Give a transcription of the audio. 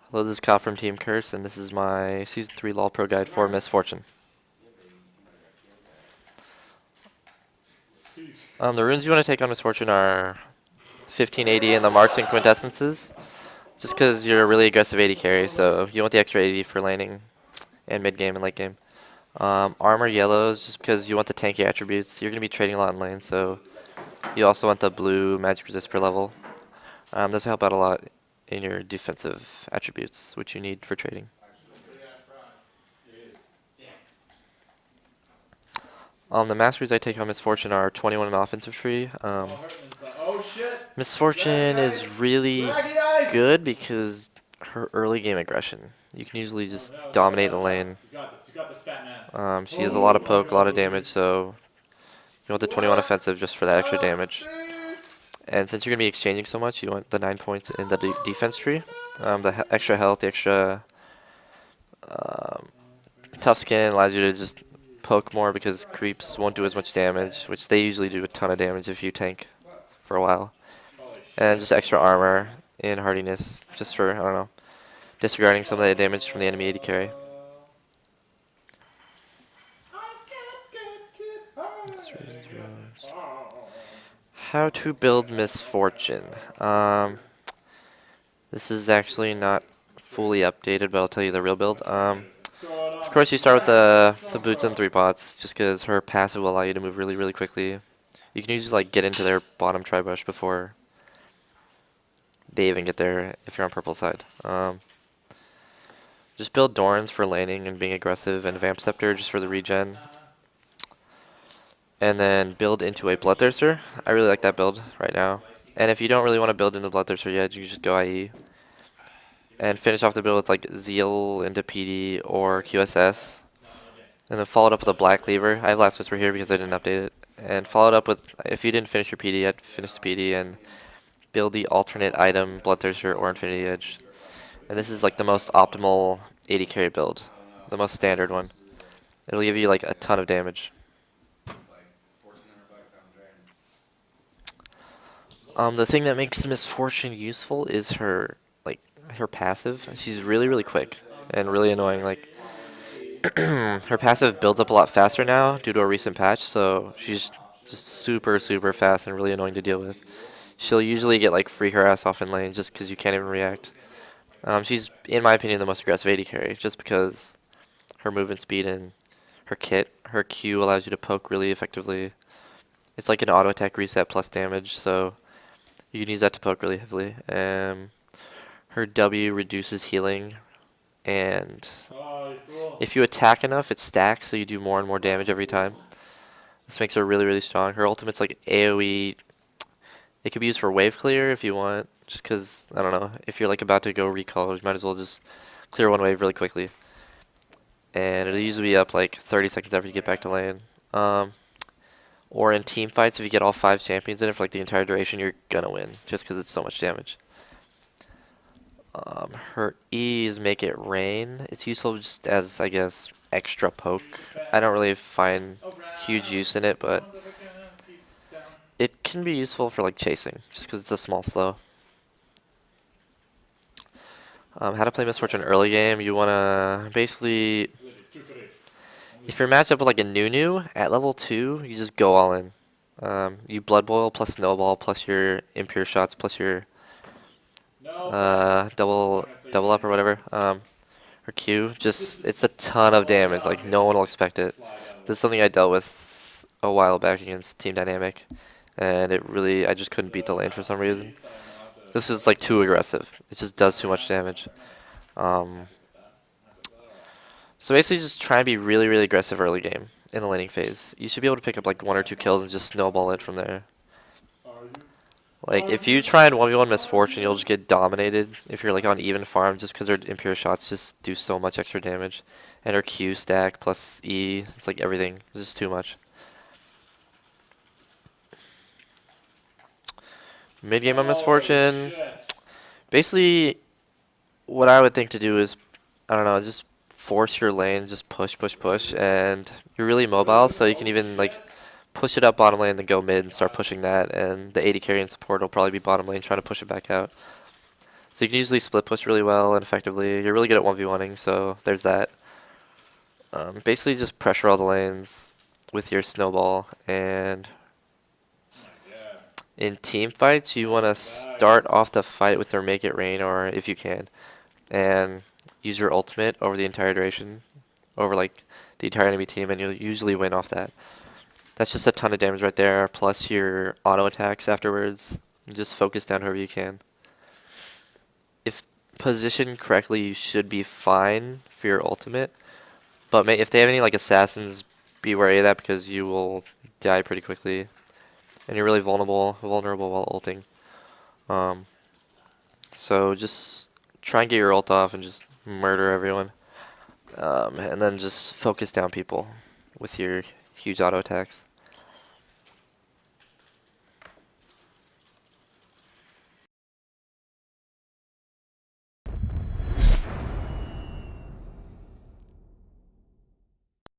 Hello, this is Kyle from Team Curse, and this is my Season 3 LoL Pro Guide for Miss Fortune. The runes you want to take on Miss Fortune are 1580 and the Marks and Quintessences, just because you're a really aggressive AD carry, so you want the extra AD for laning and mid-game and late-game. Armor yellows, just because you want the tanky attributes. You're going to be trading a lot in lane, so you also want the blue magic resist per level. This will help out a lot in your defensive attributes, which you need for trading. The masteries I take on Miss Fortune are 21 in offensive tree. Miss Fortune is really good because her early game aggression. You can usually just dominate a lane. She has a lot of poke, a lot of damage, so you want the 21 offensive just for that extra damage. And since you're going to be exchanging so much, you want the 9 points in the defense tree. The extra health, the extra tough skin allows you to just poke more because creeps won't do as much damage, which they usually do a ton of damage if you tank for a while. And just extra armor in hardiness, just for, I don't know, disregarding some of the damage from the enemy AD carry. How to build Miss Fortune. This is actually not fully updated, but I'll tell you the real build. Of course, you start with the boots and 3 pots, just because her passive will allow you to move really, really quickly. You can usually get into their bottom tri-brush before they even get there if you're on purple side. Just build Dorans for laning and being aggressive, and Vamp Scepter just for the regen. And then build into a Bloodthirster. I really like that build right now. And if you don't really want to build into Bloodthirster yet, you can just go IE. And finish off the build with like Zeal into PD or QSS. And then follow it up with a Black Cleaver. I have Last Whisper here because I didn't update it. And follow it up with, if you didn't finish your PD yet, finish the PD and build the alternate item, Bloodthirster or Infinity Edge. And this is like the most optimal AD carry build. The most standard one. It'll give you like a ton of damage. The thing that makes Miss Fortune useful is her passive. She's really, really quick and really annoying. Like her passive builds up a lot faster now due to a recent patch, so she's just super, super fast and really annoying to deal with. She'll usually get like free harass off in lane just because you can't even react. She's, in my opinion, the most aggressive AD carry just because her movement speed and her kit, her Q allows you to poke really effectively. It's like an auto attack reset plus damage, so you can use that to poke really heavily. Her W reduces healing, and if you attack enough, it stacks, so you do more and more damage every time. This makes her really, really strong. Her ultimate's like AoE. It could be used for wave clear if you want, just because, I don't know, if you're like about to go recall, you might as well just clear one wave really quickly. And it'll usually be up like 30 seconds after you get back to lane. Or in team fights, if you get all 5 champions in it for like the entire duration, you're gonna win, just because it's so much damage. Her E's make it rain. It's useful just as, I guess, extra poke. I don't really find huge use in it, but it can be useful for like chasing, just because it's a small slow. How to play Miss Fortune early game. You want to basically, if you're matched up with like a Nunu at level 2, you just go all in. You Blood Boil plus Snowball plus your Impure Shots plus your double up or whatever, or Q. Just, it's a ton of damage. Like no one will expect it. This is something I dealt with a while back against Team Dynamic, and it really, I just couldn't beat the lane for some reason. This is like too aggressive. It just does too much damage. So basically, just try and be really, really aggressive early game in the laning phase. You should be able to pick up like 1 or 2 kills and just snowball it from there. Like, if you try and 1v1 Miss Fortune, you'll just get dominated if you're like on even farm, just because her Impure Shots just do so much extra damage. And her Q stack plus E, it's like everything. It's just too much. Mid game on Miss Fortune. Basically, what I would think to do is, I don't know, just force your lane, just push, push, push, and you're really mobile, so you can even like push it up bottom lane, then go mid and start pushing that, and the AD carry and support will probably be bottom lane trying to push it back out. So you can usually split push really well and effectively. You're really good at 1v1ing, so there's that. Basically just pressure all the lanes with your snowball, and in team fights you want to start off the fight with their make it rain, or if you can, and use your ultimate over the entire duration, over like the entire enemy team, and you'll usually win off that. That's just a ton of damage right there, plus your auto attacks afterwards. Just focus down whoever you can. If positioned correctly, you should be fine for your ultimate. But if they have any like assassins, be wary of that because you will die pretty quickly, and you're really vulnerable while ulting. Um, so just try and get your ult off and just murder everyone, and then just focus down people with your huge auto attacks.